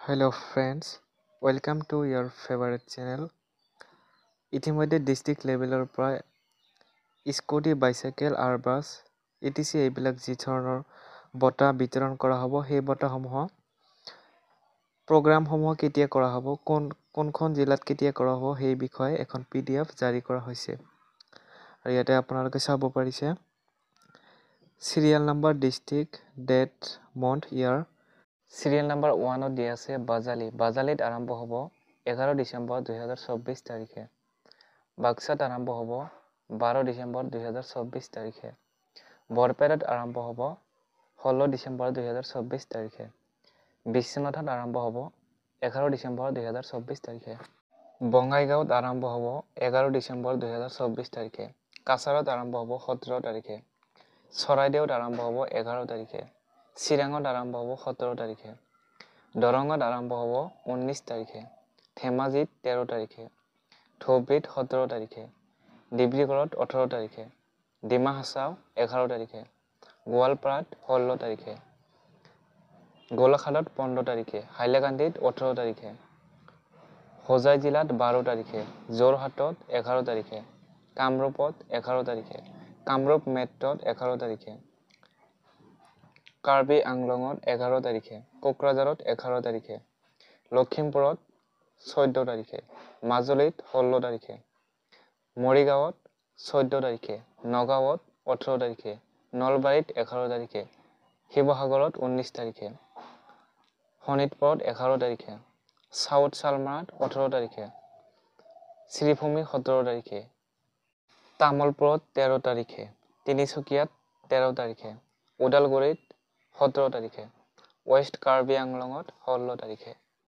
Hello friends, welcome to your favorite channel. ইতিমধ্যে district লেভেলৰ পৰা স্কুটি, বাইচাইকেল আৰু বাছ etc এইবিলাক যি ধৰণৰ বঁটা বিতৰণ কৰা হ'ব সেই বঁটাসমূহ প্ৰগ্ৰামসমূহ কেতিয়া কৰা হ'ব, কোনখন জিলাত কেতিয়া কৰা হ'ব সেই বিষয়ে এখন PDF জাৰি কৰা হৈছে। আৰু ইয়াতে আপোনালোকে চাব পাৰিছে serial number, district, date, month, year. Serial number 1 দিয়া আছে বাজালিত আৰম্ভ হ'ব 11 ডিচেম্বৰ 2024 তাৰিখে। বাক্সাত আৰম্ভ হ'ব 12 ডিচেম্বৰ 2024 তাৰিখে। বৰপেটাত আৰম্ভ হ'ব 16 ডিচেম্বৰ 2024 তাৰিখে। বিশ্বনাথত আৰম্ভ হ'ব 11 ডিচেম্বৰ 2024 তাৰিখে। বঙাইগাঁৱত আৰম্ভ হ'ব 11 ডিচেম্বৰ 2024 তাৰিখে। কাছাৰত আৰম্ভ হ'ব 17 তাৰিখে। চৰাইদেউত আৰম্ভ হ'ব 11 তাৰিখে। চিৰাঙত আৰম্ভ হ'ব 17 তাৰিখে। দৰঙত আৰম্ভ হ'ব 19 তাৰিখে। ধেমাজিত 13 তাৰিখে। ধুবুৰীত 17 তাৰিখে। ডিব্ৰুগড়ত 18 তাৰিখে। ডিমা হাছাও 11 তাৰিখে। গোৱালপাৰাত 16 তাৰিখে। গোলাঘাটত 15 তাৰিখে। হাইলাকান্দিত 18 তাৰিখে। হোজাই জিলাত 12 তাৰিখে। যোৰহাটত 11 তাৰিখে। কামৰূপত 11 তাৰিখে। কামৰূপ মেট্ৰত 11 তাৰিখে। কাৰ্বি আংলঙত 11 তাৰিখে। কোকৰাঝাৰত 11 তাৰিখে। লখিমপুৰত 14 তাৰিখে। মাজুলীত 16 তাৰিখে। মৰিগাঁৱত 14 তাৰিখে। নগাঁৱত 18 তাৰিখে। নলবাৰীত 11 তাৰিখে। শিৱসাগৰত 19 তাৰিখে। শোণিতপুৰত 11 তাৰিখে। চাউথ চালমাৰাত 18 তাৰিখে। শ্ৰীভূমি 17 তাৰিখে। তামুলপুৰত 13 তাৰিখে। তিনিচুকীয়াত 13 তাৰিখে। ওদালগুৰিত 17 তাৰিখে। ৱেষ্ট কাৰ্বি আংলঙত 16 তাৰিখে।